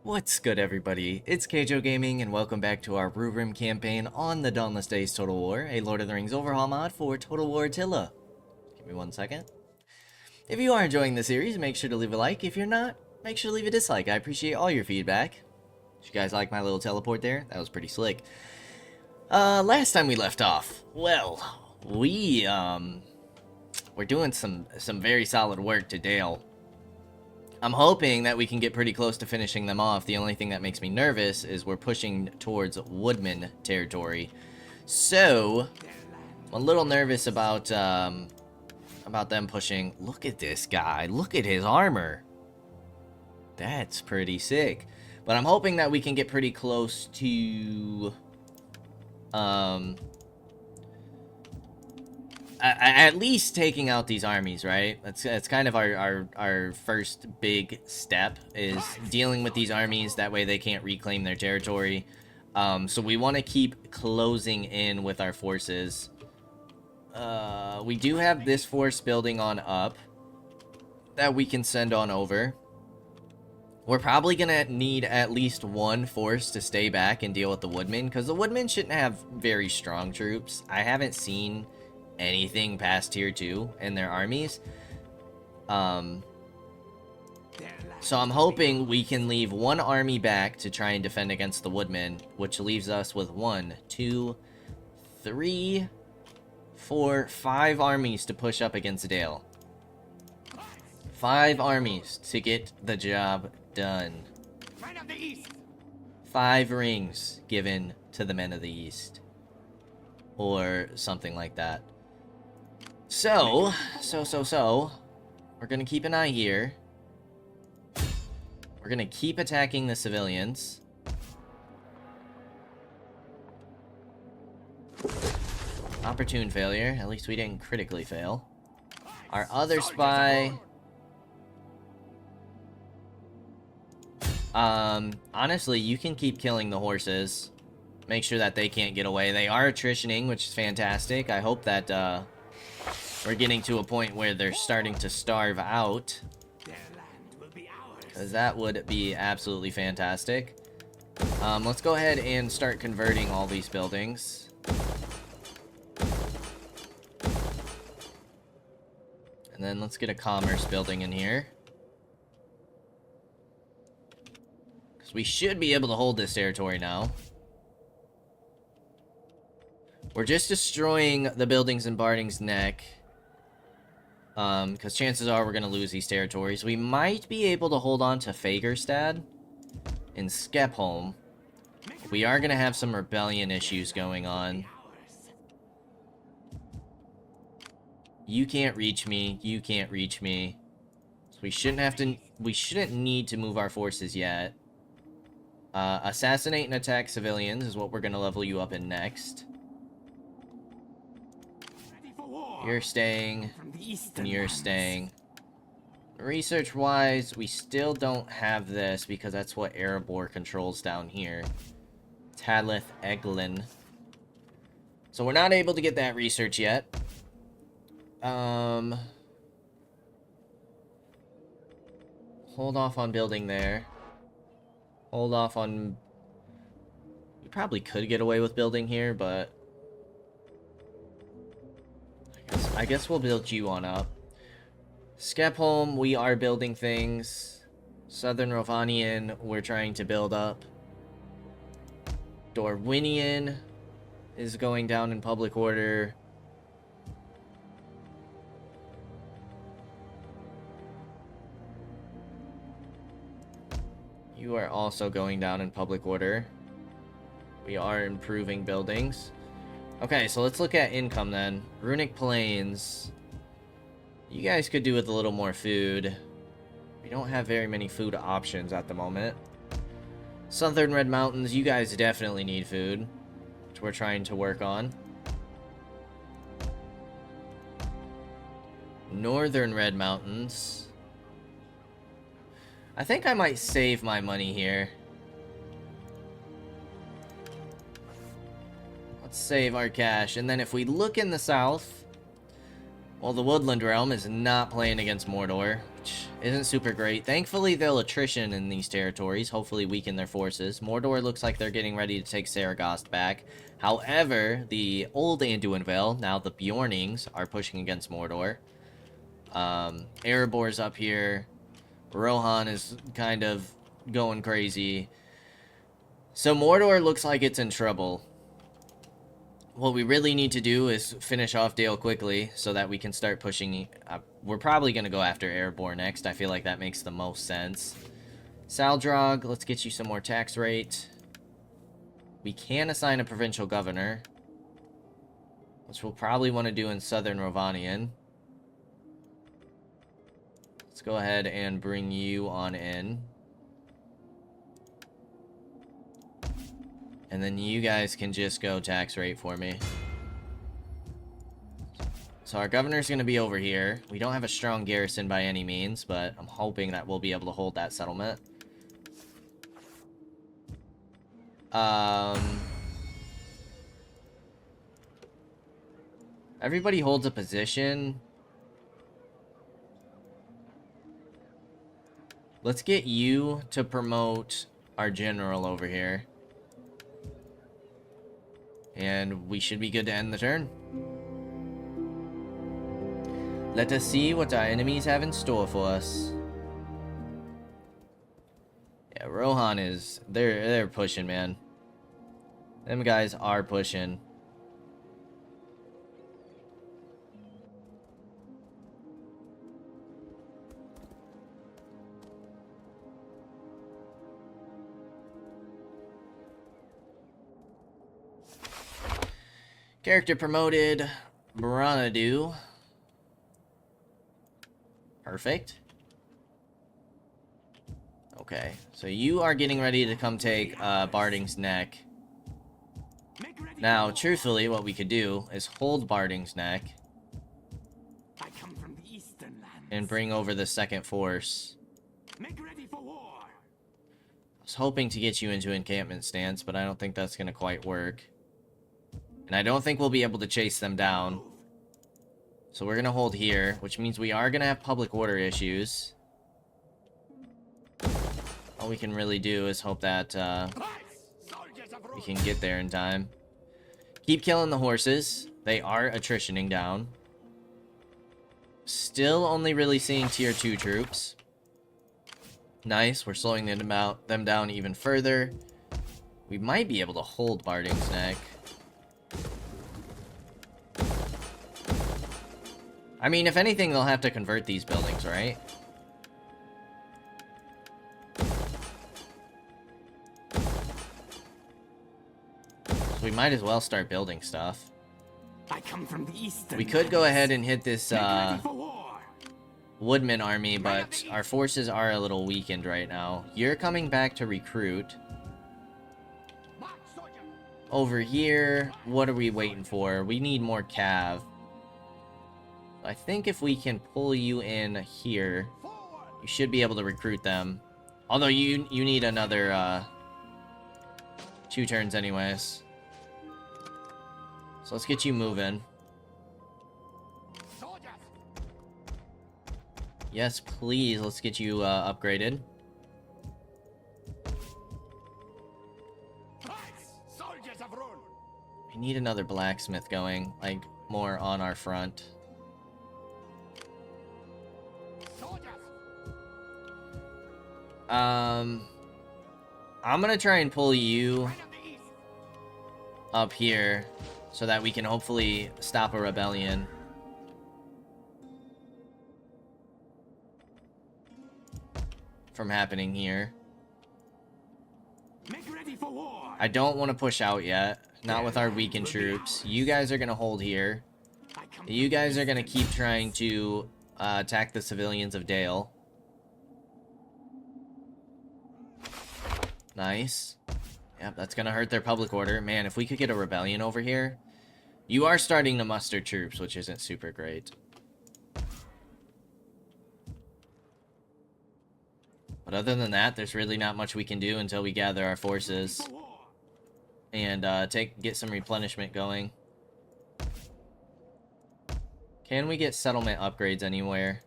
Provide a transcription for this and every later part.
What's good, everybody? It's Kaige-O Gaming, and welcome back to our Rhurim campaign on the Dawnless Days Total War, a Lord of the Rings overhaul mod for Total War Attila. Give me 1 second. If you are enjoying the series, make sure to leave a like. If you're not, make sure to leave a dislike. I appreciate all your feedback. Did you guys like my little teleport there? That was pretty slick. Last time we left off, well, we're doing some very solid work to Dale. I'm hoping that we can get pretty close to finishing them off. The only thing that makes me nervous is we're pushing towards Woodman territory. So, I'm a little nervous about them pushing. Look at this guy. Look at his armor. That's pretty sick. But I'm hoping that we can get pretty close to at least taking out these armies, right? That's kind of our first big step, is dealing with these armies. That way they can't reclaim their territory. So we want to keep closing in with our forces. We do have this force building on up that we can send on over. We're probably gonna need at least one force to stay back and deal with the Woodmen, because the Woodmen shouldn't have very strong troops. I haven't seen anything past tier 2 in their armies. So I'm hoping we can leave one army back to try and defend against the Woodmen, which leaves us with 1, 2, 3, 4, 5 armies to push up against Dale. 5 armies to get the job done. 5 rings given to the men of the East. Or something like that. So, we're gonna keep an eye here. We're gonna keep attacking the civilians. Opportune failure. At least we didn't critically fail. Our other spy... honestly, you can keep killing the horses. Make sure that they can't get away. They are attritioning, which is fantastic. I hope that, we're getting to a point where they're starting to starve out. Because that would be absolutely fantastic. Let's go ahead and start converting all these buildings. And then let's get a commerce building in here. Because we should be able to hold this territory now. We're just destroying the buildings in Barding's Neck. Because chances are we're going to lose these territories. We might be able to hold on to Fagerstad and Skepholm. We are going to have some rebellion issues going on. You can't reach me. You can't reach me. So we shouldn't need to move our forces yet. Assassinate and attack civilians is what we're going to level you up in next. You're staying, and you're staying. Research-wise, we still don't have this, because that's what Erebor controls down here. Tadlith Eglin. So we're not able to get that research yet. Hold off on building there. Hold off on... We probably could get away with building here, but... I guess we'll build you on up. Skepholm, we are building things. Southern Rovanian, we're trying to build up. Dorwinian is going down in public order. You are also going down in public order. We are improving buildings. Okay, so let's look at income then. Runic Plains. You guys could do with a little more food. We don't have very many food options at the moment. Southern Red Mountains, you guys definitely need food, which we're trying to work on. Northern Red Mountains. I think I might save my money here. Save our cash, and then if we look in the south, well, the Woodland Realm is not playing against Mordor, which Isn't super great. Thankfully, they'll attrition in these territories, hopefully weaken their forces. Mordor looks like they're getting ready to take Saragost back. However, the old Anduin Vale, now the Bjornings, are pushing against Mordor. Erebor's up here. Rohan is kind of going crazy. So Mordor looks like it's in trouble. What we really need to do is finish off Dale quickly so that we can start pushing. We're probably going to go after Erebor next. I feel like that makes the most sense. Saldrog, let's get you some more tax rate. We can assign a provincial governor, which we'll probably want to do in Southern Rovanian. Let's go ahead and bring you on in. And then you guys can just go tax rate for me. So our governor's going to be over here. We don't have a strong garrison by any means, but I'm hoping that we'll be able to hold that settlement. Everybody holds a position. Let's get you to promote our general over here. And we should be good to end the turn. Let us see what our enemies have in store for us. Yeah, Rohan is... They're pushing, man. Them guys are pushing. Character promoted. Branadu. Perfect. Okay, so you are getting ready to come take Barding's Neck. Now, truthfully, what we could do is hold Barding's Neck and bring over the second force. I was hoping to get you into encampment stance, but I don't think that's going to quite work. And I don't think we'll be able to chase them down. So we're going to hold here, which means we are going to have public order issues. All we can really do is hope that we can get there in time. Keep killing the horses. They are attritioning down. Still only really seeing tier 2 troops. Nice, we're slowing them down even further. We might be able to hold Barding's Neck. I mean, if anything, they'll have to convert these buildings, right? So we might as well start building stuff. I come from the eastern We could go ahead and hit this Woodman army, but our forces are a little weakened right now. You're coming back to recruit. Over here, what are we waiting for? We need more cav. I think if we can pull you in here, you should be able to recruit them. Although you need another 2 turns anyways. So let's get you moving. Yes, please, let's get you upgraded. We need another blacksmith going, like, more on our front. I'm gonna try and pull you up here so that we can hopefully stop a rebellion. From happening here. I don't want to push out yet. Not with our weakened troops. You guys are gonna hold here. You guys are gonna keep trying to attack the civilians of Dale. Nice. Yep, that's gonna hurt their public order. Man, if we could get a rebellion over here. You are starting to muster troops, which isn't super great. But other than that, there's really not much we can do until we gather our forces. And get some replenishment going. Can we get settlement upgrades anywhere?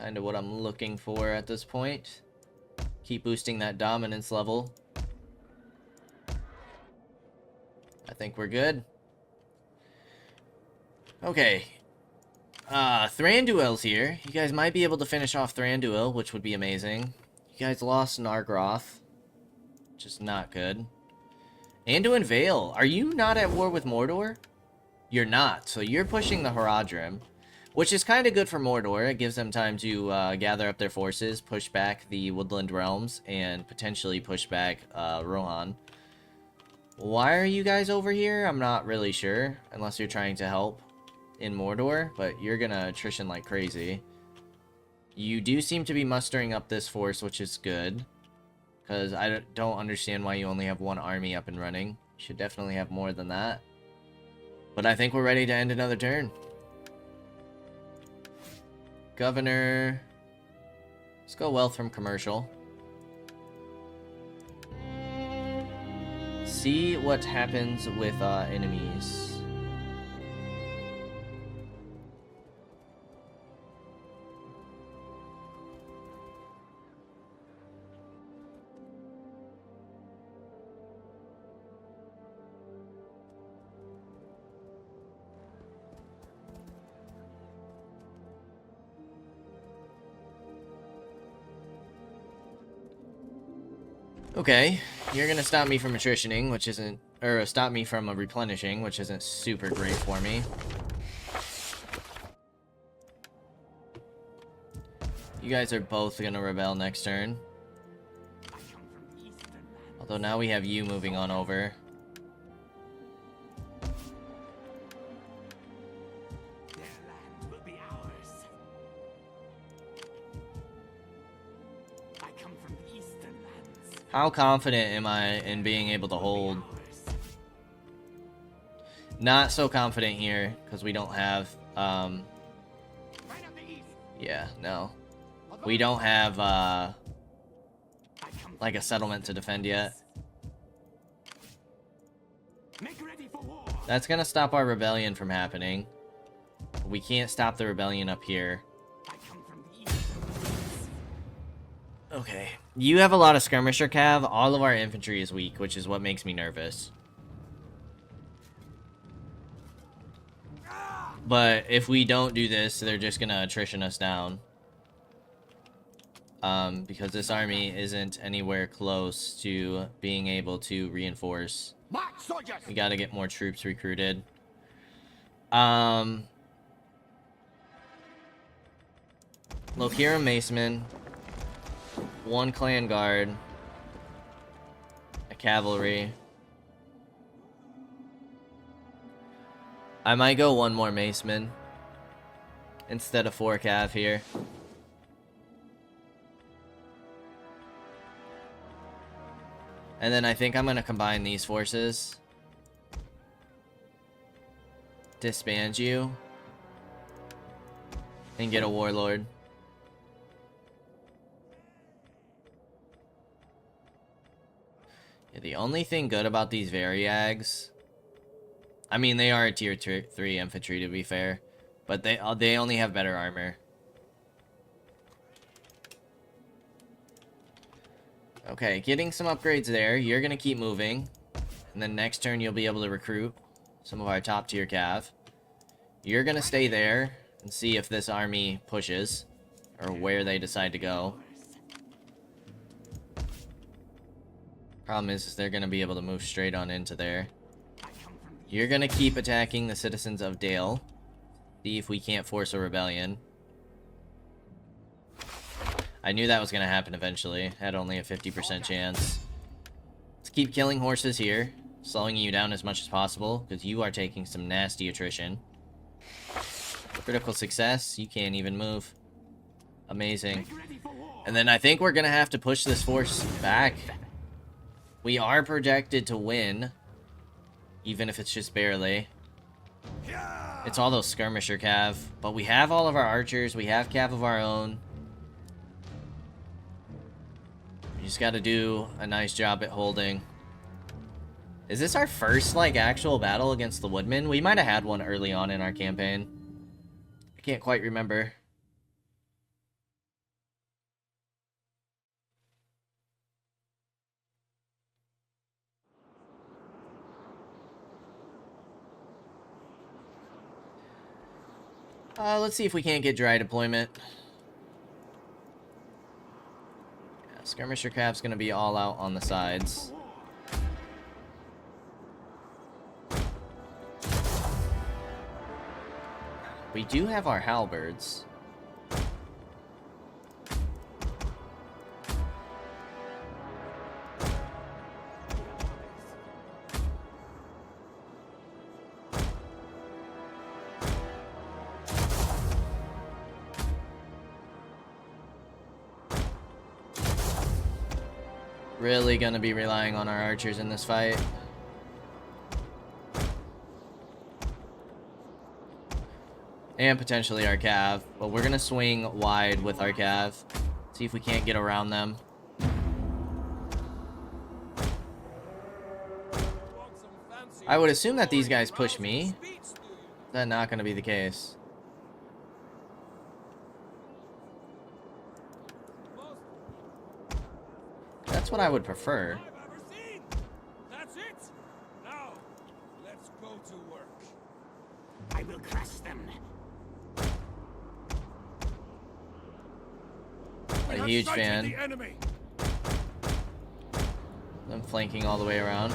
kind of what I'm looking for at this point. Keep boosting that dominance level. I think we're good. Okay. Thranduil's here. You guys might be able to finish off Thranduil, which would be amazing. You guys lost Nargroth, which is not good. Anduin Vale, are you not at war with Mordor? You're not, so you're pushing the Rhurim, which is kind of good for Mordor. It gives them time to gather up their forces, push back the Woodland Realms, and potentially push back Rohan. Why are you guys over here? I'm not really sure, unless you're trying to help in Mordor, but you're gonna attrition like crazy. You do seem to be mustering up this force, which is good, because I don't understand why you only have one army up and running. You should definitely have more than that. But I think we're ready to end another turn. Governor. Let's go wealth from commercial. See what happens with enemies. Okay, you're gonna stop me from attritioning, which isn't, or stop me from replenishing, which isn't super great for me. You guys are both gonna rebel next turn. Although now we have you moving on over. How confident am I in being able to hold? Not so confident here, because we don't have, yeah, no. We don't have, like a settlement to defend yet. That's gonna stop our rebellion from happening. We can't stop the rebellion up here. Okay. You have a lot of skirmisher cav. All of our infantry is weak, which is what makes me nervous. But if we don't do this, they're just gonna attrition us down. Because this army isn't anywhere close to being able to reinforce. We gotta get more troops recruited. Rhurim Macemen. One clan guard, a cavalry. I might go one more maceman instead of 4 cav here. And then I think I'm gonna combine these forces. Disband you. And get a warlord. Yeah, the only thing good about these Variags, I mean, they are a tier 3 infantry to be fair, but they only have better armor. Okay, getting some upgrades there. You're gonna keep moving, and then next turn you'll be able to recruit some of our top tier cav. You're gonna stay there and see if this army pushes, or where they decide to go. Problem is they're going to be able to move straight on into there. You're going to keep attacking the citizens of Dale. See if we can't force a rebellion. I knew that was going to happen eventually. Had only a 50% chance. Let's keep killing horses here. Slowing you down as much as possible, because you are taking some nasty attrition. Critical success. You can't even move. Amazing. And then I think we're going to have to push this force back. We are projected to win, even if it's just barely. It's all those skirmisher cav, but we have all of our archers, we have cav of our own. We just gotta do a nice job at holding. Is this our first, like, actual battle against the Woodmen? We might have had one early on in our campaign. I can't quite remember. Let's see if we can't get dry deployment. Yeah, skirmisher cap's gonna be all out on the sides. We do have our halberds. Really gonna be relying on our archers in this fight. And potentially our cav, but we're gonna swing wide with our cav. See if we can't get around them. I would assume that these guys push me. Is that not gonna be the case? That's what I would prefer. That's it. Now, let's go to work. I will crush them. A huge fan. I'm flanking all the way around.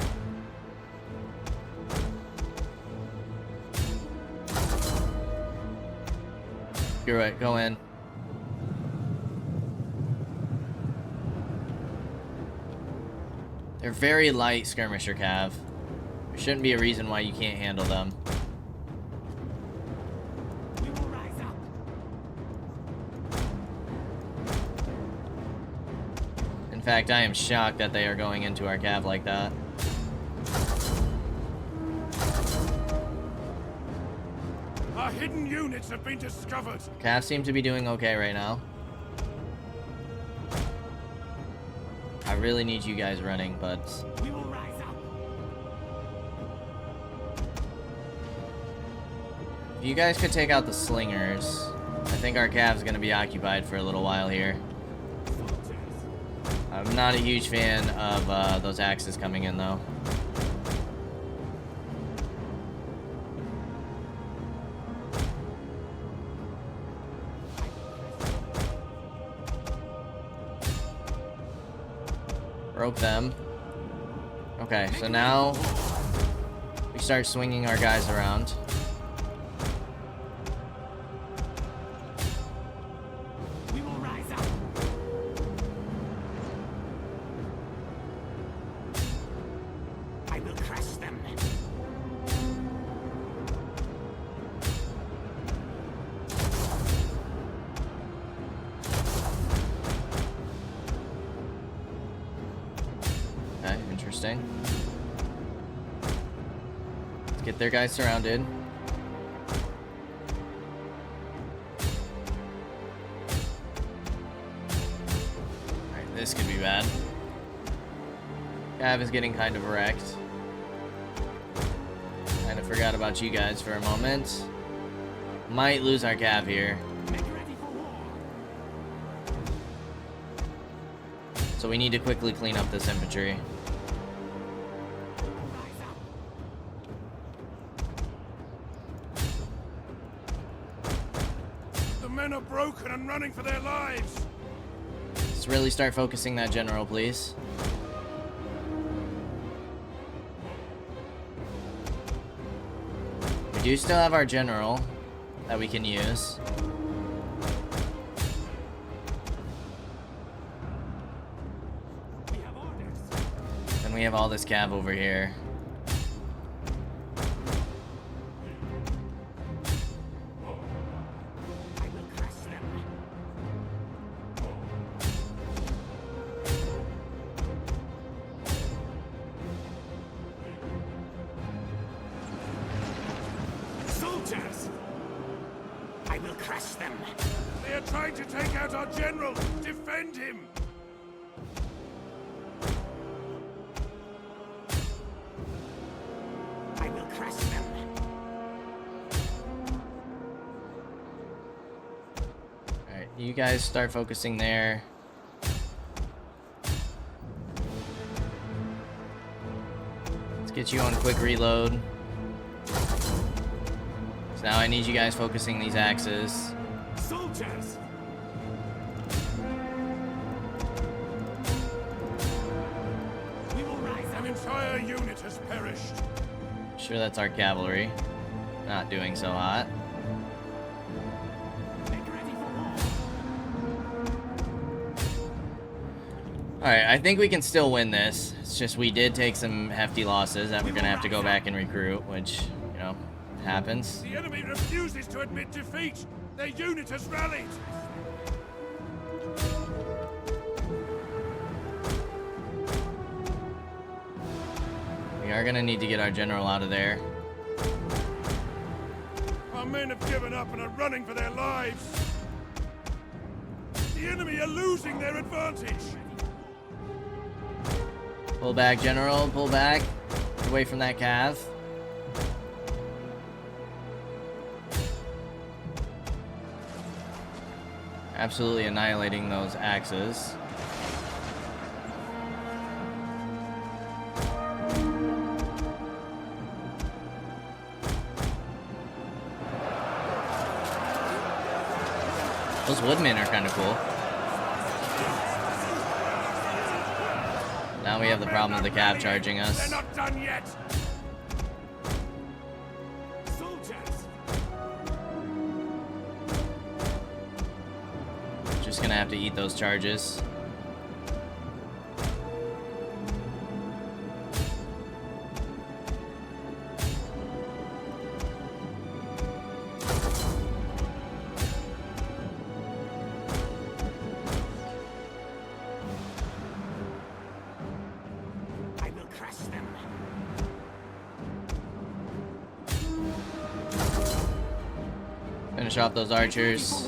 You're right, go in. They're very light skirmisher cav. There shouldn't be a reason why you can't handle them. We will rise up. In fact, I am shocked that they are going into our cav like that. Our hidden units have been discovered. Cav seem to be doing okay right now. I really need you guys running, but We will rise up. if you guys could take out the slingers, I think our cav's gonna be occupied for a little while here. I'm not a huge fan of those axes coming in, though. Broke them. Okay, so now we start swinging our guys around. We will rise up. I will crush them. Okay, interesting. Let's get their guys surrounded. Alright, this could be bad. Cav is getting kind of wrecked. Kind of forgot about you guys for a moment. Might lose our Cav here. Make ready for war. So we need to quickly clean up this infantry. Rise up. The men are broken and running for their lives. Let's really start focusing that general, please. We do still have our general that we can use. We have orders. And we have all this cav over here. I will crush them. Soldiers! I will crush them. They are trying to take out our general. Defend him. I will crush them. Alright, you guys start focusing there. Let's get you on quick reload. So now I need you guys focusing these axes. Soldiers! We will rise. An entire unit has perished. Sure, that's our cavalry. Not doing so hot. Make ready for war. Alright, I think we can still win this. It's just we did take some hefty losses that we're going to have to go back and recruit, which, you know, happens. The enemy refuses to admit defeat. Their unit has rallied. We are going to need to get our general out of there. Our men have given up and are running for their lives. The enemy are losing their advantage. Pull back, general. Pull back. Get away from that cav. Absolutely annihilating those axes. Those woodmen are kind of cool. Now we have the problem of the cav charging us. They're not done yet. Soldiers. Just gonna have to eat those charges. I will crush them. Finish off those archers.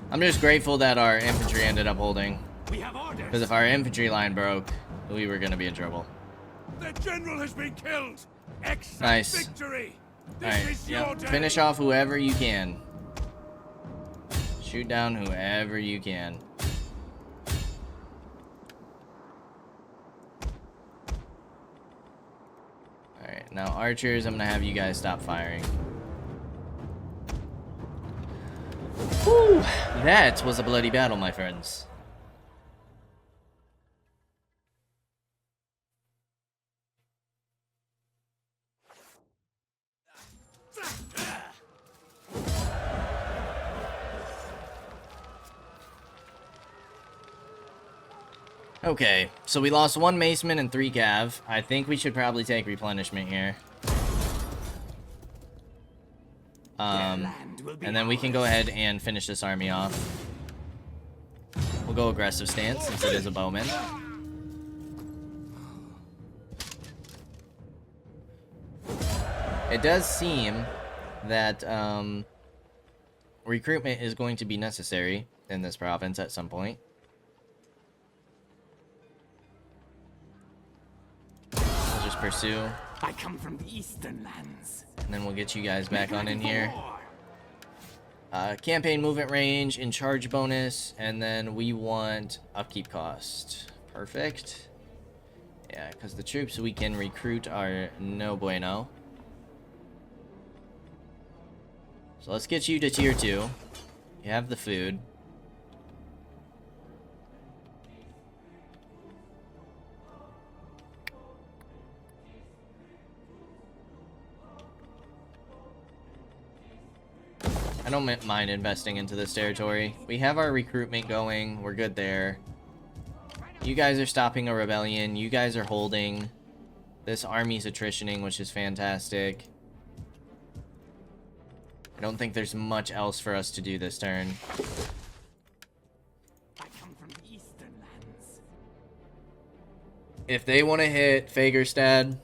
I'm just grateful that our infantry ended up holding. We have orders. Because if our infantry line broke, we were gonna be in trouble. The general has been killed. Excellent Nice. victory. This Alright, is your yep. day. Finish off whoever you can. Shoot down whoever you can. Alright, now archers, I'm gonna have you guys stop firing. Whew, that was a bloody battle, my friends. Okay, so we lost 1 maceman and 3 cav. I think we should probably take replenishment here. And then we can go ahead and finish this army off. We'll go aggressive stance since it is a bowman. It does seem that recruitment is going to be necessary in this province at some point. We'll just pursue. I come from the eastern lands. And then we'll get you guys back on in here. Campaign movement range, in charge bonus, and then we want upkeep cost. Perfect. Yeah, because the troops we can recruit are no bueno. So let's get you to tier 2. You have the food. I don't mind investing into this territory. We have our recruitment going. We're good there. You guys are stopping a rebellion. You guys are holding. This army's attritioning, which is fantastic. I don't think there's much else for us to do this turn. I come from the eastern lands. If they want to hit Fagerstad,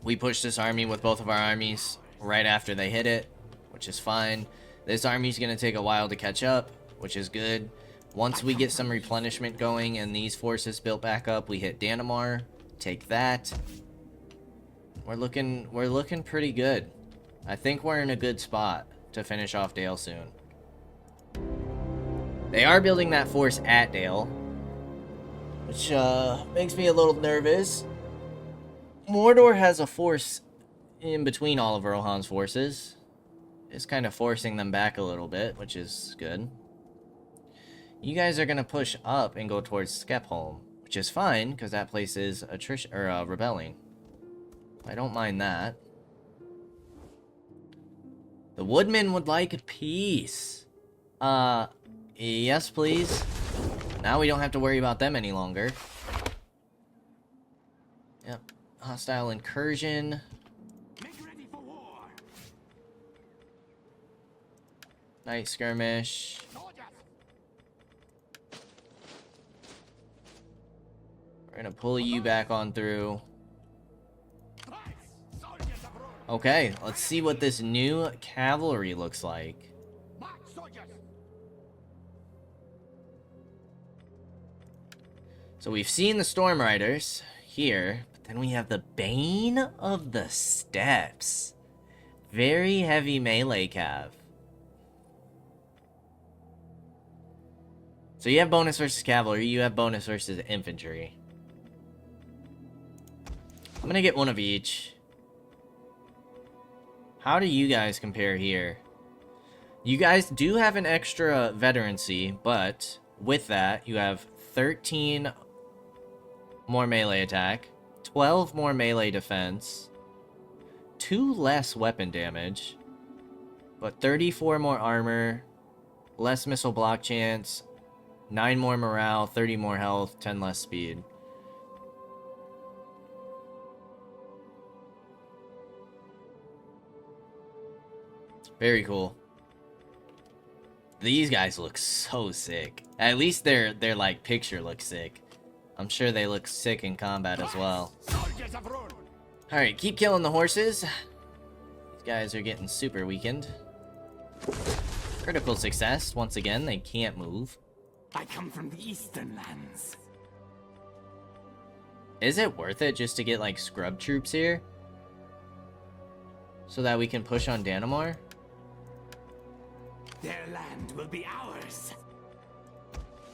we push this army with both of our armies right after they hit it, which is fine. This army's going to take a while to catch up, which is good. Once we get some replenishment going and these forces built back up, we hit Dannemar, take that. We're looking pretty good. I think we're in a good spot to finish off Dale soon. They are building that force at Dale, which makes me a little nervous. Mordor has a force in between all of Rohan's forces. It's kind of forcing them back a little bit, which is good. You guys are going to push up and go towards Skepholm, which is fine, because that place is rebelling. I don't mind that. The Woodmen would like peace. Yes, please. Now we don't have to worry about them any longer. Yep. Hostile incursion. Make ready for war. Night skirmish. Soldiers. We're gonna pull you back on through. Soldiers of Rhurim. Okay, let's see what this new cavalry looks like. March, soldiers. So we've seen the Storm Riders here, but then we have the Bane of the Steppes. Very heavy melee cav. So you have bonus versus cavalry, you have bonus versus infantry. I'm gonna get one of each. How do you guys compare here? You guys do have an extra veterancy, but with that, you have 13 more melee attack, 12 more melee defense, 2 less weapon damage, but 34 more armor, less missile block chance, 9 more morale, 30 more health, 10 less speed. Very cool. These guys look so sick. At least their like picture looks sick. I'm sure they look sick in combat as well. Soldiers of Rhurim. Alright, keep killing the horses. These guys are getting super weakened. Critical success. Once again, they can't move. I come from the eastern lands. Is it worth it just to get like scrub troops here? So that we can push on Danamar? Their land will be ours.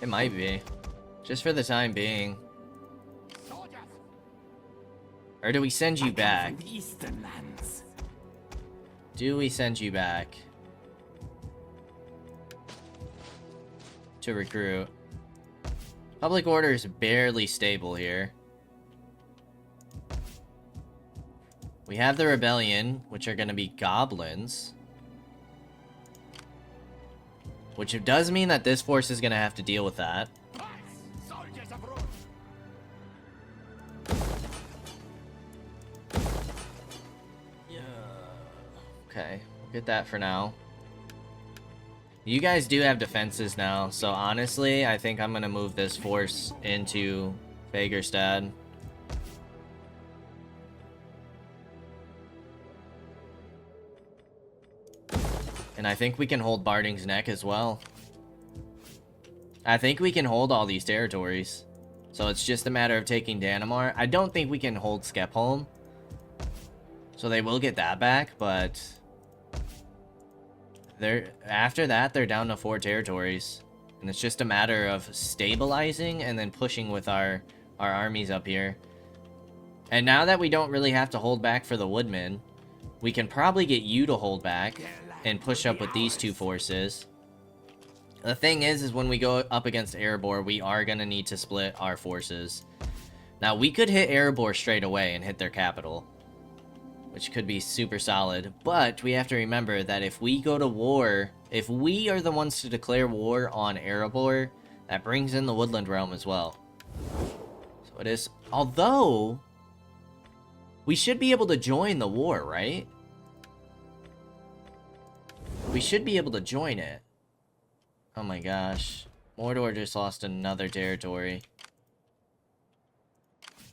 It might be. Just for the time being. Soldiers. Or do we send you back? From the eastern lands. Do we send you back? To recruit. Public order is barely stable here. We have the rebellion, which are going to be goblins. Which does mean that this force is going to have to deal with that. Soldiers of Rhurim. Yeah. Okay, we'll get that for now. You guys do have defenses now, so honestly, I think I'm going to move this force into Fagerstad. And I think we can hold Barding's Neck as well. I think we can hold all these territories. So it's just a matter of taking Danamar. I don't think we can hold Skepholm. So they will get that back, but after that, they're down to 4 territories. And it's just a matter of stabilizing and then pushing with our armies up here. And now that we don't really have to hold back for the Woodmen, we can probably get you to hold back and push up with these 2 forces. The thing is when we go up against Erebor, we are going to need to split our forces. Now, we could hit Erebor straight away and hit their capital, which could be super solid. But we have to remember that if we go to war, if we are the ones to declare war on Erebor, that brings in the Woodland Realm as well. So it is, although we should be able to join the war, right? We should be able to join it. Oh my gosh. Mordor just lost another territory.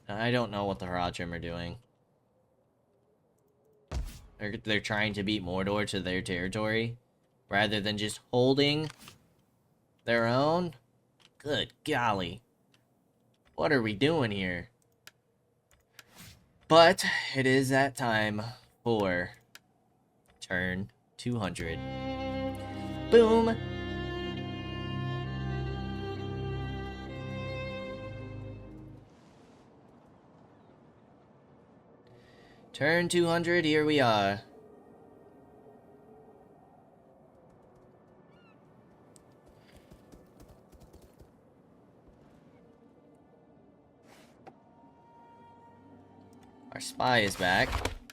I don't know what the Rhurim are doing. They're trying to beat Mordor to their territory, rather than just holding their own? Good golly. What are we doing here? But it is that time for turn 200. Boom! Turn 200, here we are. Our spy is back.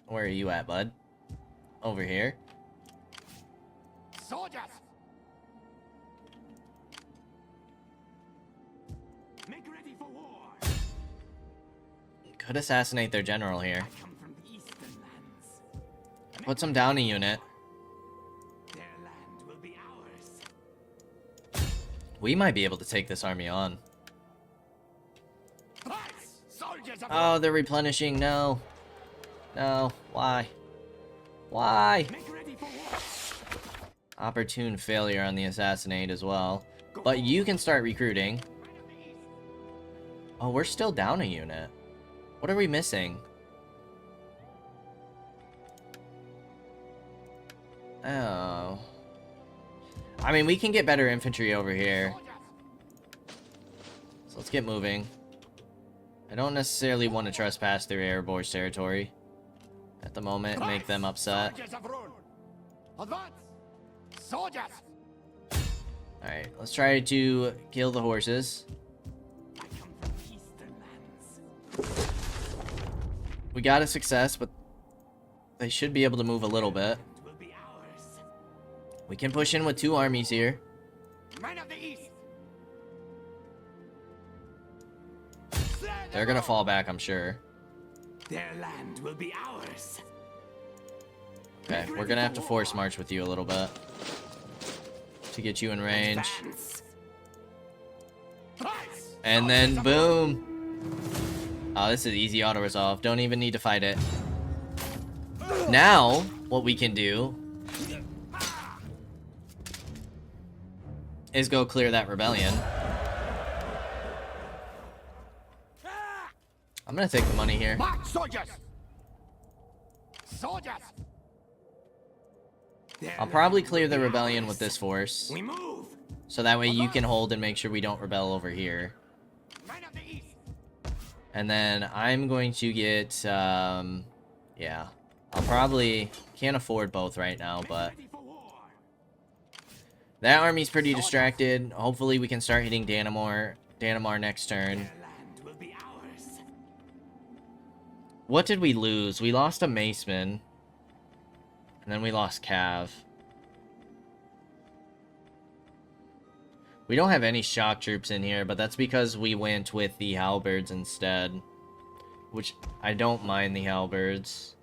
Where are you at, bud? Over here. Soldiers! Make ready for war! Could assassinate their general here. I come from the eastern lands. Put some down a unit. Their land will be ours. We might be able to take this army on. Rise, soldiers of Oh, they're replenishing. No. No. Why? Why? Make ready for war! Opportune failure on the assassinate as well. But you can start recruiting. Oh, we're still down a unit. What are we missing? Oh. I mean, we can get better infantry over here. So let's get moving. I don't necessarily want to trespass through Erebor's territory at the moment and make them upset. Soldiers of Rhurim! Advance! Soldiers! Alright, let's try to kill the horses. I come from the eastern lands. We got a success, but they should be able to move a little bit. It will be ours. We can push in with 2 armies here. Men of the east! They're gonna fall back, I'm sure. Their land will be ours. Okay, we're gonna have to force march with you a little bit to get you in range. Advance. Rise, And then soldiers of boom! Oh, this is easy auto resolve. Don't even need to fight it. Now, what we can do is go clear that rebellion. I'm gonna take the money here. March, soldiers! Soldiers! Their I'll probably land clear will the be rebellion ours. with this force. We move! So that way you can hold and make sure we don't rebel over here. Men of the east! And then I'm going to get, yeah. I'll probably, can't afford both right now, but Ready for war! that army's pretty distracted. Hopefully we can start hitting Danamor next turn. Their land will be ours. What did we lose? We lost a Maceman. And then we lost Cav. We don't have any shock troops in here, but that's because we went with the halberds instead. Which, I don't mind the halberds.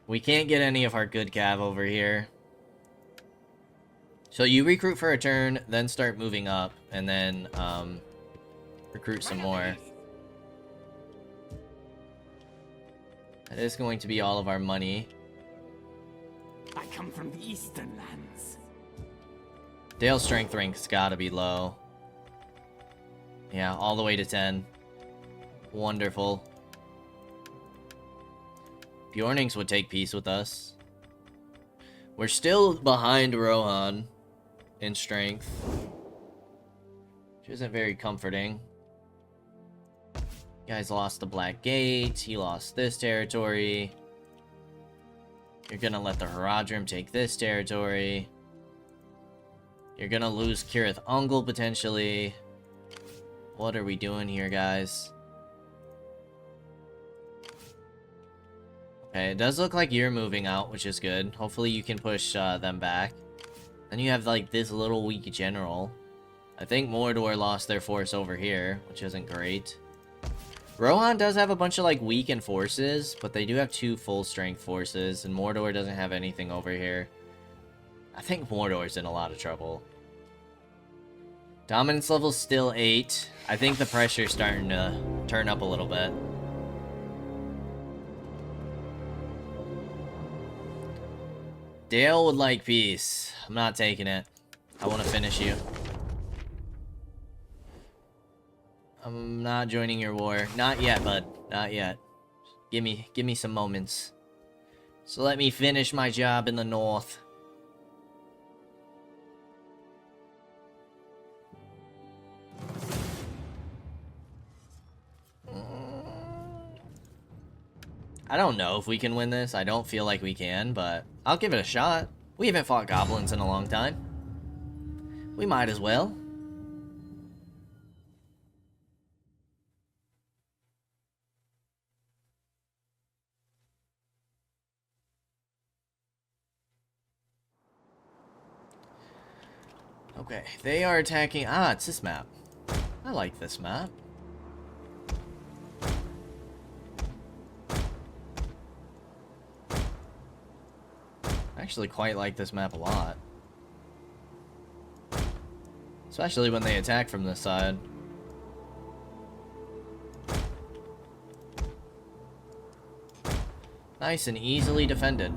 We can't get any of our good Cav over here. So you recruit for a turn, then start moving up, and then, recruit some more. That is going to be all of our money. I come from the eastern lands. Dale's strength rank's gotta be low. Yeah, all the way to 10. Wonderful. Bjornings would take peace with us. We're still behind Rohan in strength, which isn't very comforting. You guys lost the Black Gate. He lost this territory. You're gonna let the Rhurim take this territory. You're gonna lose Kirith Ungol potentially. What are we doing here, guys? Okay, it does look like you're moving out, which is good. Hopefully you can push them back. Then you have, like, this little weak general. I think Mordor lost their force over here, which isn't great. Rohan does have a bunch of, like, weakened forces, but they do have 2 full-strength forces, and Mordor doesn't have anything over here. I think Mordor's in a lot of trouble. Dominance level's still 8. I think the pressure's starting to turn up a little bit. Dale would like peace. I'm not taking it. I want to finish you. I'm not joining your war. Not yet, bud. Not yet. Give me some moments. So let me finish my job in the north. I don't know if we can win this. I don't feel like we can, but I'll give it a shot. We haven't fought goblins in a long time. We might as well. Okay, they are attacking... Ah, it's this map. I like this map. I actually quite like this map a lot. Especially when they attack from this side. Nice and easily defended.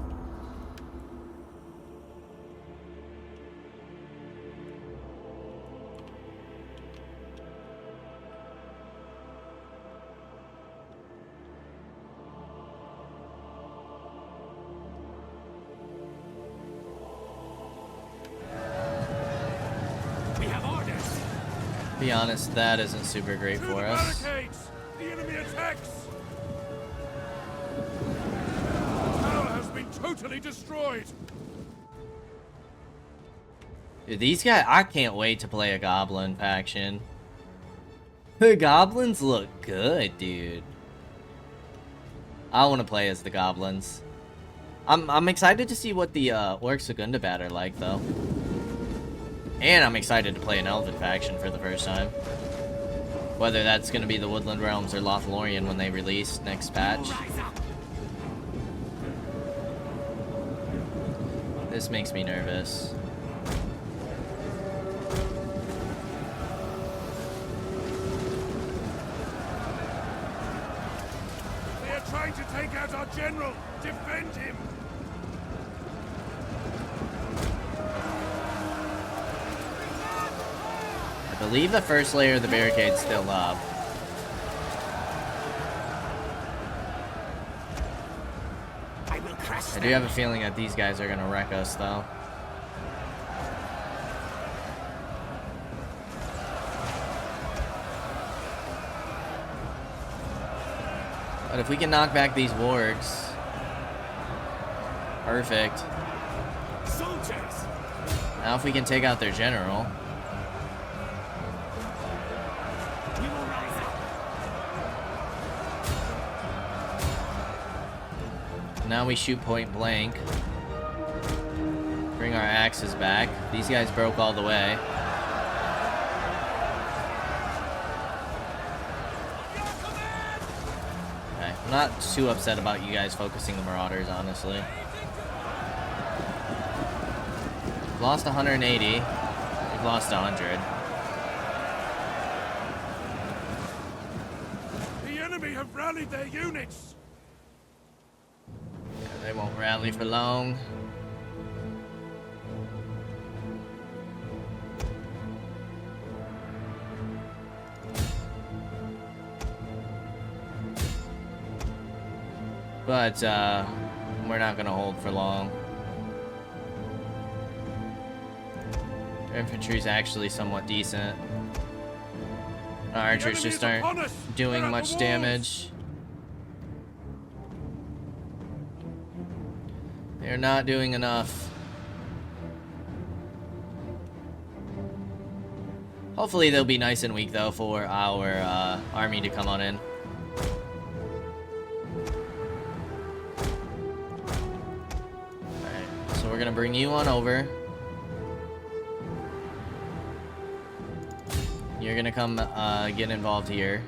To be honest, that isn't super great for us. Barricades! The enemy attacks! The tower has been totally destroyed! Dude, these guys, I can't wait to play a goblin faction. The goblins look good, dude. I want to play as the goblins. I'm excited to see what the Orcs of Gundabad are like, though. And I'm excited to play an Elven faction for the first time. Whether that's going to be the Woodland Realms or Lothlorien when they release next patch. This makes me nervous. They are trying to take out our general! Defend him! I believe the first layer of the barricade's still up. I do have a feeling that these guys are gonna wreck us, though. But if we can knock back these wargs, perfect. Now if we can take out their general. Now we shoot point blank. Bring our axes back. These guys broke all the way. Okay, I'm not too upset about you guys focusing the Marauders, honestly. We've lost 180. We've lost 100. The enemy have rallied their units! They won't rally for long. But, we're not gonna hold for long. Their infantry's actually somewhat decent. Our archers just aren't doing much damage. They're not doing enough. Hopefully they'll be nice and weak, though, for our army to come on in. Alright, so we're gonna bring you on over. You're gonna come get involved here.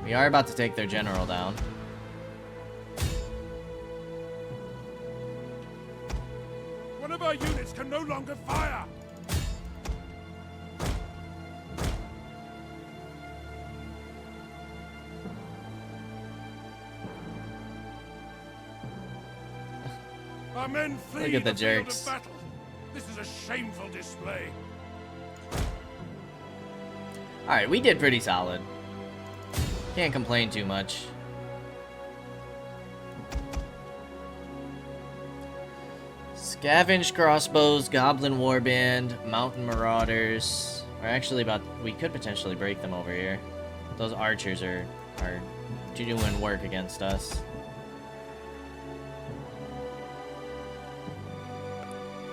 We are about to take their general down. One of our units can no longer fire! Our men flee Look at the the field jerks. of battle. This is a shameful display. Alright, we did pretty solid. Can't complain too much. Scavenged crossbows, goblin warband, mountain marauders. We're actually about... We could potentially break them over here. Those archers are doing work against us.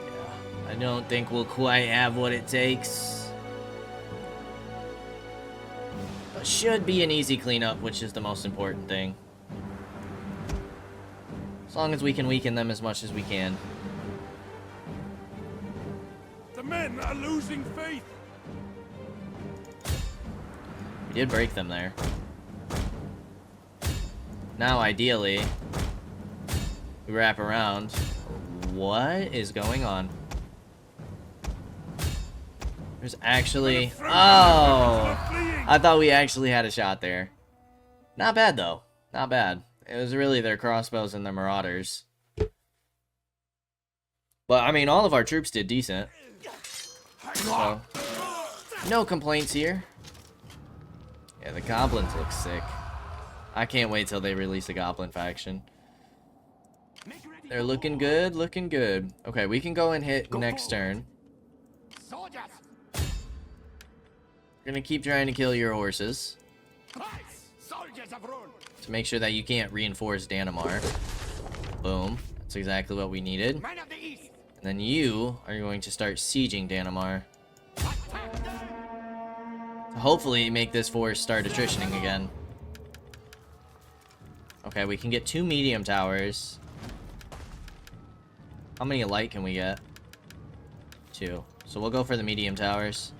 Yeah, I don't think we'll quite have what it takes. But should be an easy cleanup, which is the most important thing. As long as we can weaken them as much as we can. The men are losing faith. We did break them there. Now, ideally, we wrap around. What is going on? There's actually... Oh! I thought we actually had a shot there. Not bad, though. Not bad. It was really their crossbows and their marauders. But, I mean, all of our troops did decent. So, no complaints here. Yeah, the goblins look sick. I can't wait till they release a goblin faction. They're looking good, looking good. Okay, we can go and hit next turn. We're gonna keep trying to kill your horses. To make sure that you can't reinforce Danamar. Boom. That's exactly what we needed. And then you are going to start sieging Danamar. To hopefully make this force start attritioning again. Okay, we can get 2 medium towers. How many light can we get? 2. So we'll go for the medium towers.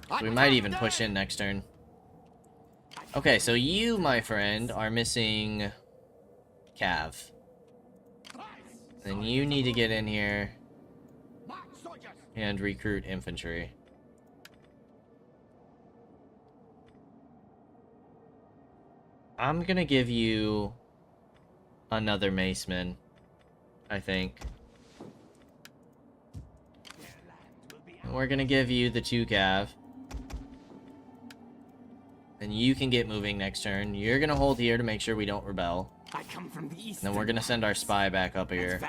So we might even push in next turn. Okay, so you, my friend, are missing Cav. Then you need to get in here and recruit infantry. I'm gonna give you another maceman, I think. And we're gonna give you the 2 Cav. And you can get moving next turn. You're gonna hold here to make sure we don't rebel. I come from the east. And then we're gonna send our spy back up here.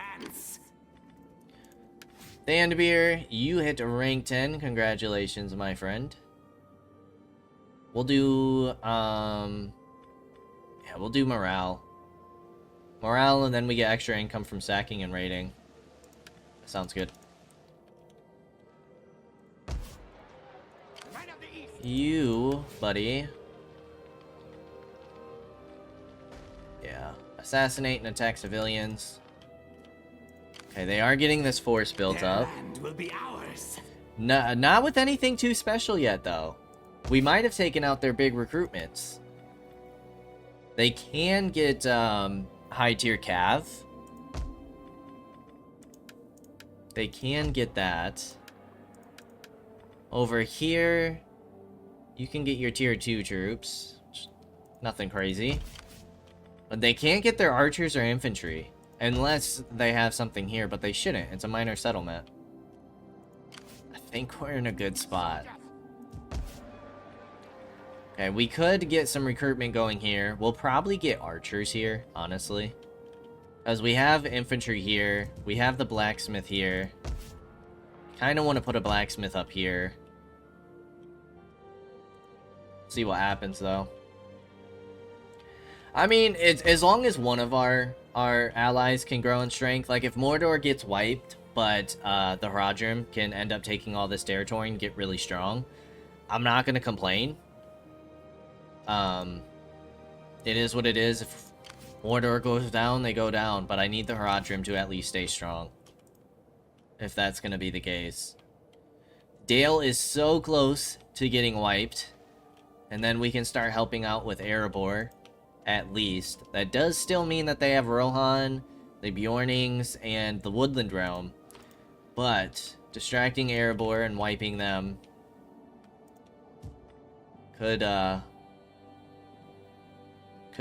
Thandbeer, you hit rank 10. Congratulations, my friend. We'll do, yeah, we'll do morale. Morale, and then we get extra income from sacking and raiding. Sounds good. You, buddy. Yeah. Assassinate and attack civilians. Okay, they are getting this force built up. Will be ours. No, not with anything too special yet, though. We might have taken out their big recruitments. They can get high-tier Cav. They can get that. Over here, you can get your tier 2 troops. Nothing crazy. But they can't get their archers or infantry. Unless they have something here, but they shouldn't. It's a minor settlement. I think we're in a good spot. Okay, we could get some recruitment going here. We'll probably get archers here, honestly. Because we have infantry here. We have the blacksmith here. Kind of want to put a blacksmith up here. See what happens, though. I mean, it's as long as one of our allies can grow in strength. Like, if Mordor gets wiped, but the Rhurim can end up taking all this territory and get really strong, I'm not going to complain. It is what it is. If Mordor goes down, they go down. But I need the Rhurim to at least stay strong. If that's going to be the case. Dale is so close to getting wiped. And then we can start helping out with Erebor. At least. That does still mean that they have Rohan, the Bjornings, and the Woodland Realm. But distracting Erebor and wiping them could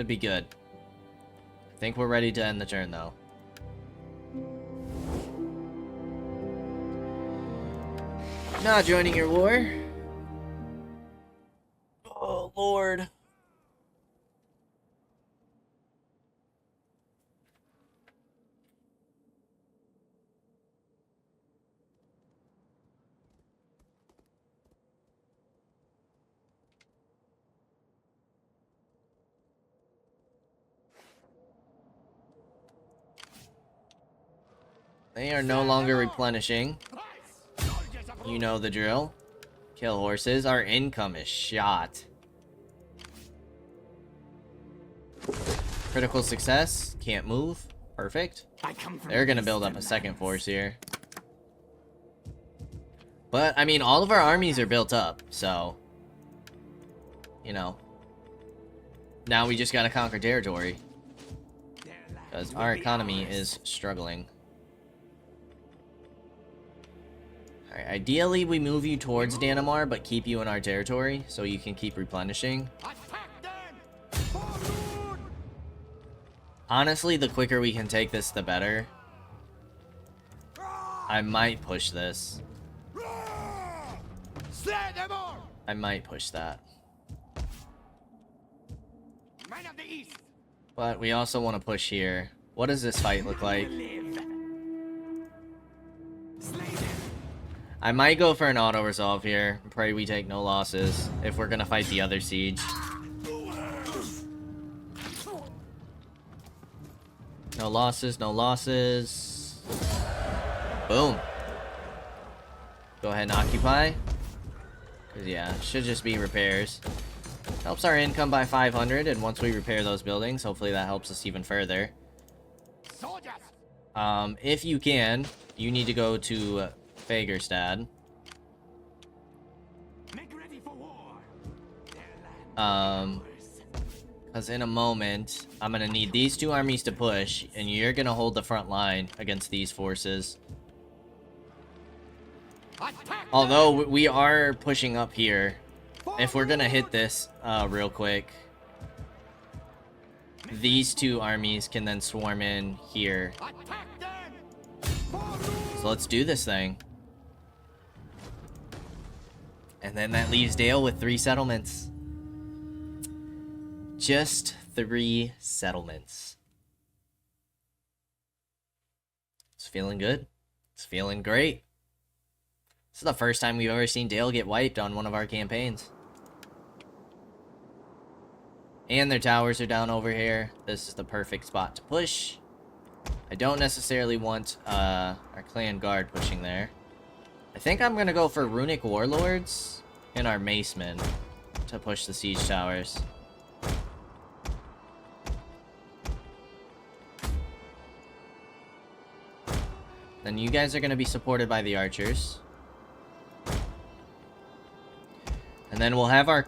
be good. I think we're ready to end the turn, though. Not joining your war. Oh, Lord. They are no longer replenishing. You know the drill. Kill horses. Our income is shot. Critical success. Can't move. Perfect. They're gonna build up a second force here. But, I mean, all of our armies are built up, so... You know. Now we just gotta conquer territory. Because our economy is struggling. Alright, ideally we move you towards Danamar, but keep you in our territory, so you can keep replenishing. Honestly, the quicker we can take this, the better. I might push this. I might push that. But we also want to push here. What does this fight look like? I might go for an auto-resolve here. Pray we take no losses if we're gonna fight the other siege. No losses, no losses. Boom. Go ahead and occupy. Cause yeah, it should just be repairs. Helps our income by 500, and once we repair those buildings, hopefully that helps us even further. If you can, you need to go to Fagerstad. Because in a moment, I'm gonna need these two armies to push, and you're gonna hold the front line against these forces. Although we are pushing up here, if we're gonna hit this real quick, these two armies can then swarm in here. So let's do this thing. And then that leaves Dale with 3 settlements. Just 3 settlements. It's feeling good. It's feeling great. This is the first time we've ever seen Dale get wiped on one of our campaigns. And their towers are down over here. This is the perfect spot to push. I don't necessarily want our clan guard pushing there. I think I'm gonna go for runic warlords and our macemen to push the siege towers. Then you guys are gonna be supported by the archers. And then we'll have our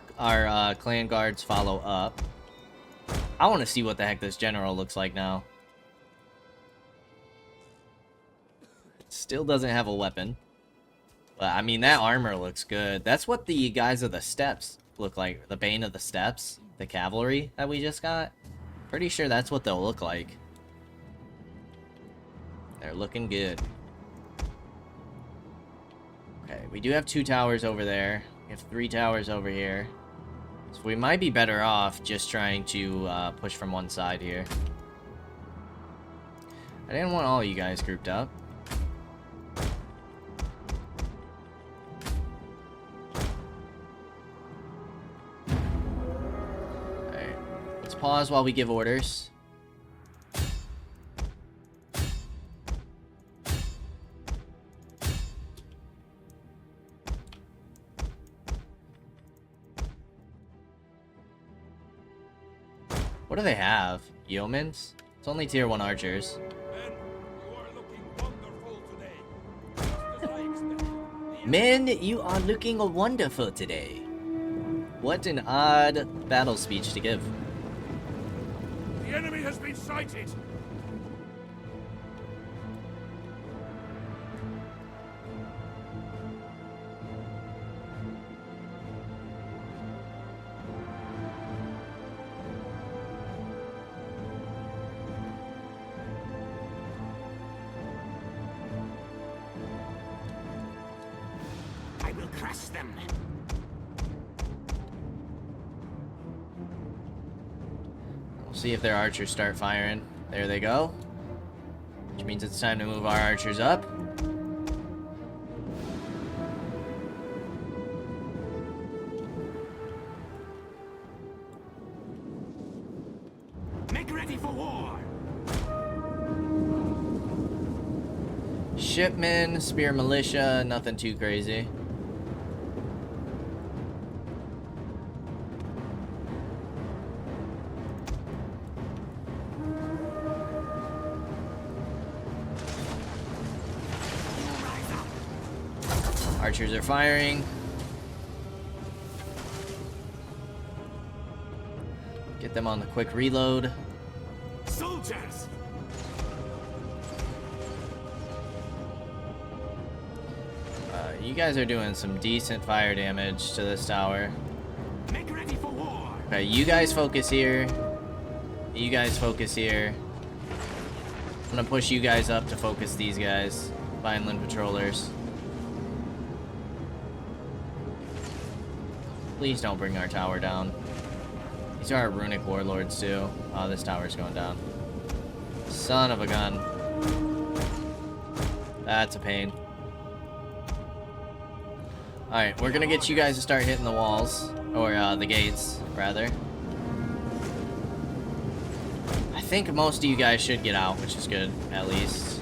clan guards follow up. I want to see what the heck this general looks like now. Still doesn't have a weapon. But, I mean, that armor looks good. That's what the guys of the steppes look like. The Bane of the Steppes. The cavalry that we just got. Pretty sure that's what they'll look like. They're looking good. Okay, we do have 2 towers over there. We have 3 towers over here. So we might be better off just trying to push from one side here. I didn't want all you guys grouped up. Alright, let's pause while we give orders. What do they have? Yeomans? It's only tier 1 archers. Men, you are looking wonderful today. Just as I expected. Men, you are looking wonderful today. What an odd battle speech to give. The enemy has been sighted. I will crush them. We'll see if their archers start firing. There they go. Which means it's time to move our archers up. Make ready for war. Midshipmen, Spear Militia, nothing too crazy. Archers are firing. Get them on the quick reload. Soldiers! You guys are doing some decent fire damage to this tower. Make ready for war! Okay, you guys focus here. You guys focus here. I'm gonna push you guys up to focus these guys. Vineland patrollers. Please don't bring our tower down. These are our runic warlords too. Oh, this tower's going down. Son of a gun. That's a pain. Alright, we're gonna get you guys to start hitting the walls. Or, the gates, rather. I think most of you guys should get out, which is good, at least.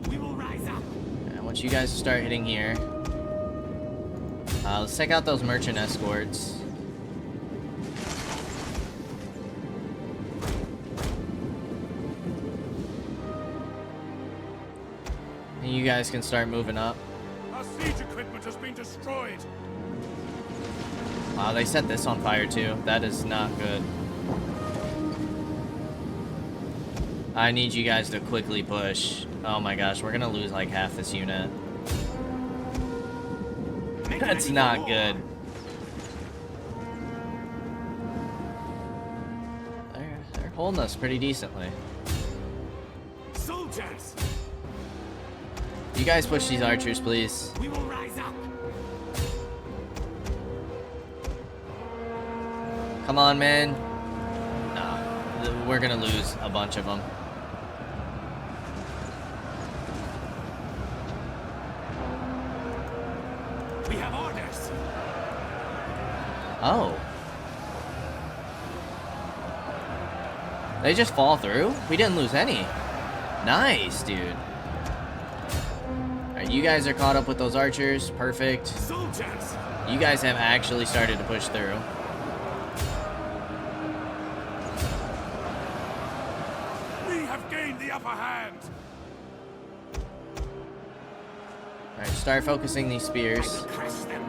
We will rise up! I want you guys to start hitting here. Let's check out those merchant escorts. And you guys can start moving up. Our siege equipment has been destroyed. Wow, they set this on fire too. That is not good. I need you guys to quickly push. Oh my gosh, we're gonna lose like half this unit. That's not good. They're holding us pretty decently. Soldiers! You guys push these archers, please. We will rise up! Come on, man. No, we're gonna lose a bunch of them. We have orders! Oh. They just fall through? We didn't lose any. Nice, dude. Alright, you guys are caught up with those archers. Perfect. Soldiers! You guys have actually started to push through. We have gained the upper hand. Alright, start focusing these I spears. will crush them!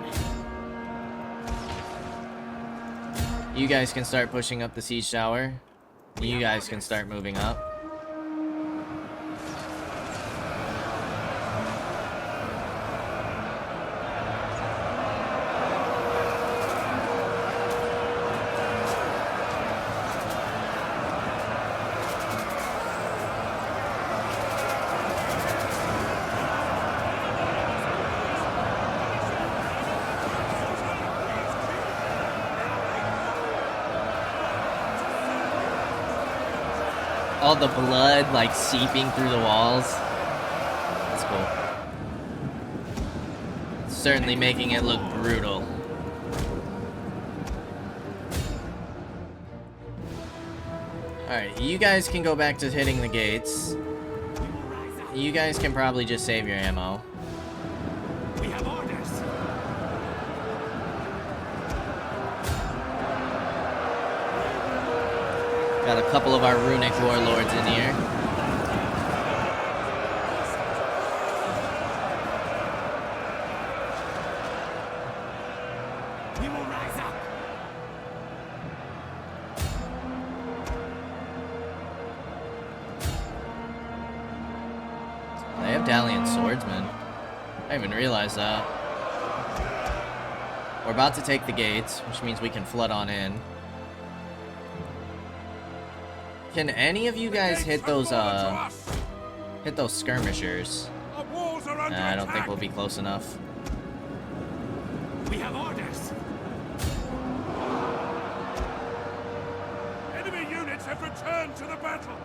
You guys can start pushing up the siege tower. You guys can start moving up. All the blood like seeping through the walls. That's cool. Certainly making it look brutal. Alright, you guys can go back to hitting the gates. You guys can probably just save your ammo. We have orders! Got a couple of our runic warlords in here. We will rise up! They have Dalian swordsmen. I didn't even realize that. We're about to take the gates, which means we can flood on in. Can any of you guys hit those skirmishers? Our walls are under Nah, I don't think attack. we'll be close enough. We have orders! Enemy units have returned to the battle.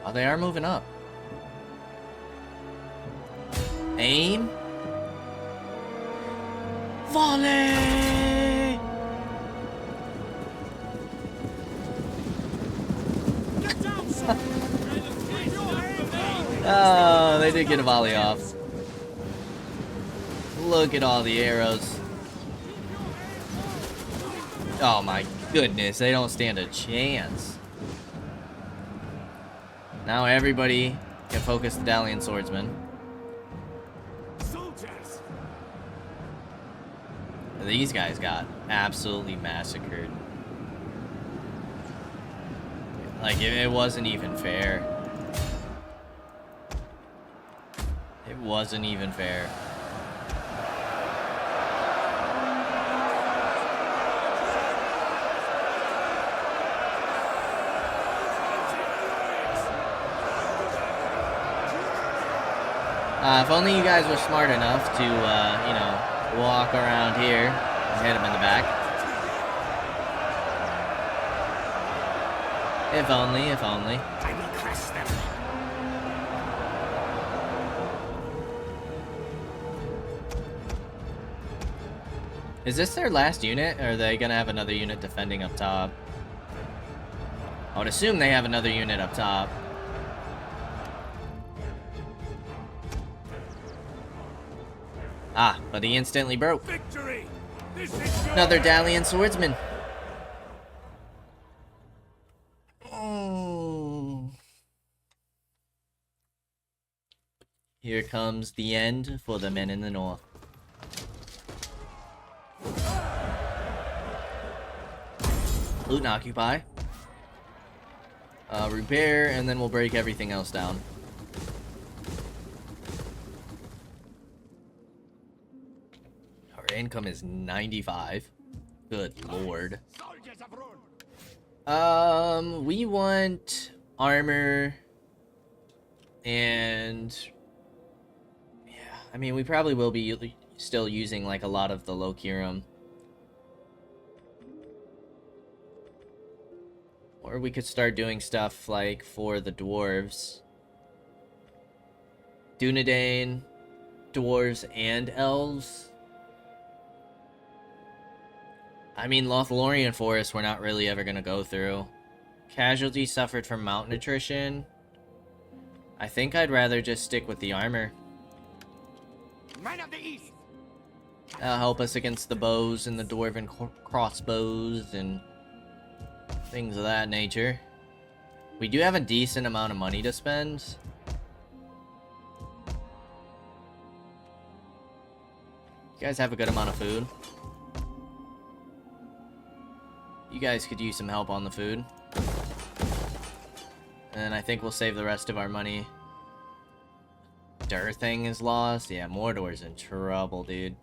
Oh, they are moving up. Aim. Volley! Get down, son! Keep your hands Oh, they did get a volley off. Look at all the arrows. Oh my goodness, they don't stand a chance. Now everybody can focus the Dalian swordsman. Soldiers! These guys got absolutely massacred. Like, it wasn't even fair. It wasn't even fair. If only you guys were smart enough to, you know, walk around here and hit him in the back. If only, if only. I will crush them. Is this their last unit, or are they gonna have another unit defending up top? I would assume they have another unit up top. Ah, but he instantly broke. victory! This is your Another Dalian swordsman. Oh. Here comes the end for the men in the north. Loot and occupy. Repair, and then we'll break everything else down. Our income is 95. Good lord. Soldiers of Rhurim! We want armor and yeah, I mean, we probably will be still using like a lot of the Lokirum. Or we could start doing stuff like for the dwarves. Dunedain, dwarves and elves. I mean, Lothlorien Forest we're not really ever gonna go through. Casualties suffered from mountain attrition. I think I'd rather just stick with the armor. Men of the East! That'll help us against the bows and the dwarven crossbows and things of that nature. We do have a decent amount of money to spend. You guys have a good amount of food. You guys could use some help on the food. And I think we'll save the rest of our money. Durthing is lost. Yeah, Mordor's in trouble, dude.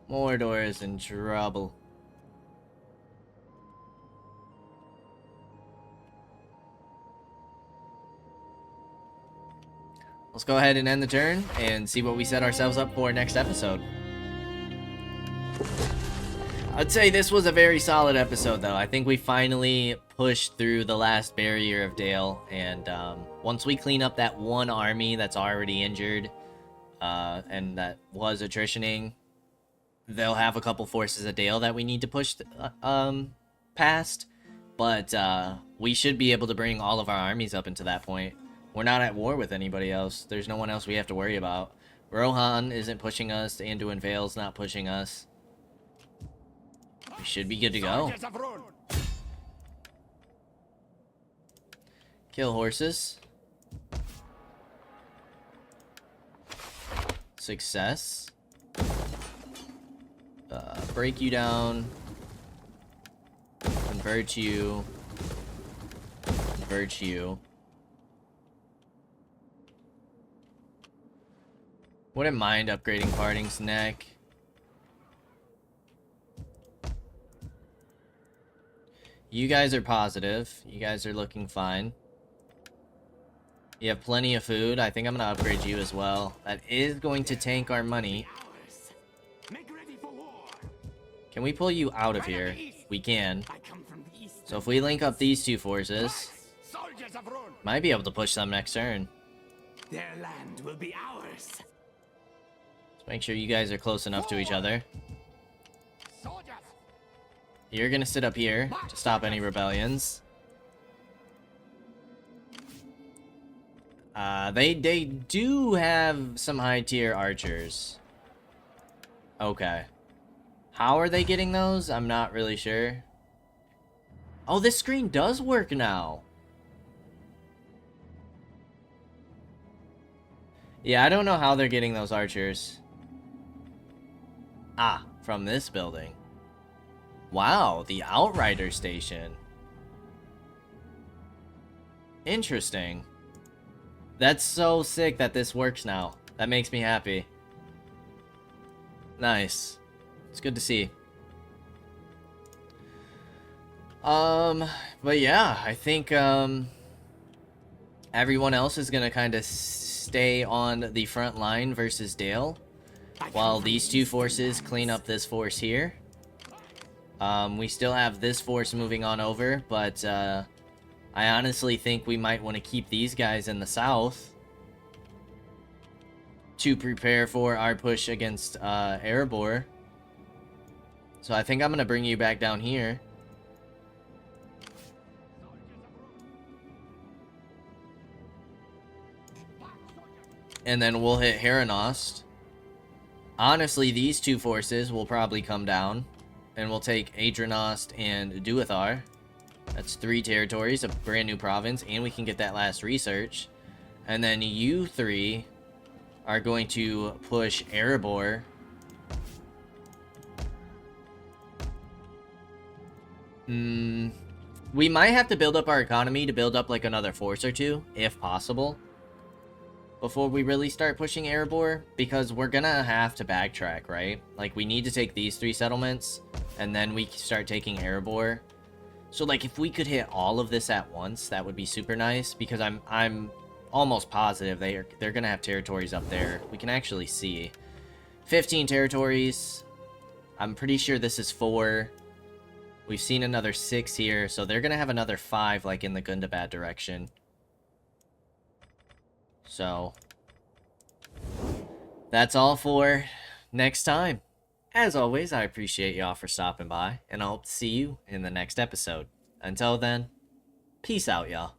Mordor is in trouble. Let's go ahead and end the turn and see what we set ourselves up for next episode. I'd say this was a very solid episode, though. I think we finally pushed through the last barrier of Dale, and once we clean up that one army that's already injured, and that was attritioning, they'll have a couple forces of Dale that we need to push past, but we should be able to bring all of our armies up into that point. We're not at war with anybody else. There's no one else we have to worry about. Rohan isn't pushing us. Anduin Vale's not pushing us. We should be good to go. Soldiers of Rhurim! Kill horses. Success. Break you down. Convert you. Convert you. Wouldn't mind upgrading Parting's neck. You guys are positive. You guys are looking fine. You have plenty of food. I think I'm gonna upgrade you as well. That is going to tank our money. Ours. Make ready for war! Can we pull you out of here? We can. I come from the east. So if we link up these two forces, Soldiers of Rhurim! might be able to push them next turn. Their land will be ours. Make sure you guys are close enough to each other. Soldiers! You're gonna sit up here to stop any rebellions. They do have some high tier archers. Okay. How are they getting those? I'm not really sure. Oh, this screen does work now. Yeah, I don't know how they're getting those archers. Ah, from this building. Wow, the Outrider station. Interesting. That's so sick that this works now. That makes me happy. Nice. It's good to see. But yeah, I think, everyone else is gonna kind of stay on the front line versus Dale, while these two forces clean up this force here. We still have this force moving on over, but, I honestly think we might want to keep these guys in the south to prepare for our push against Erebor. So I think I'm going to bring you back down here. And then we'll hit Heranost. Honestly, these two forces will probably come down. And we'll take Adrenost and Duathar. That's 3 territories, a brand new province, and we can get that last research. And then you 3 are going to push Erebor. We might have to build up our economy to build up like another force or 2, if possible, before we really start pushing Erebor, because we're gonna have to backtrack, right? Like, we need to take these 3 settlements, and then we start taking Erebor. So, like, if we could hit all of this at once, that would be super nice, because I'm almost positive they're gonna have territories up there. We can actually see 15 territories. I'm pretty sure this is 4. We've seen another 6 here, so they're gonna have another 5, like, in the Gundabad direction. So, that's all for next time. As always, I appreciate y'all for stopping by, and I hope to see you in the next episode. Until then, peace out, y'all.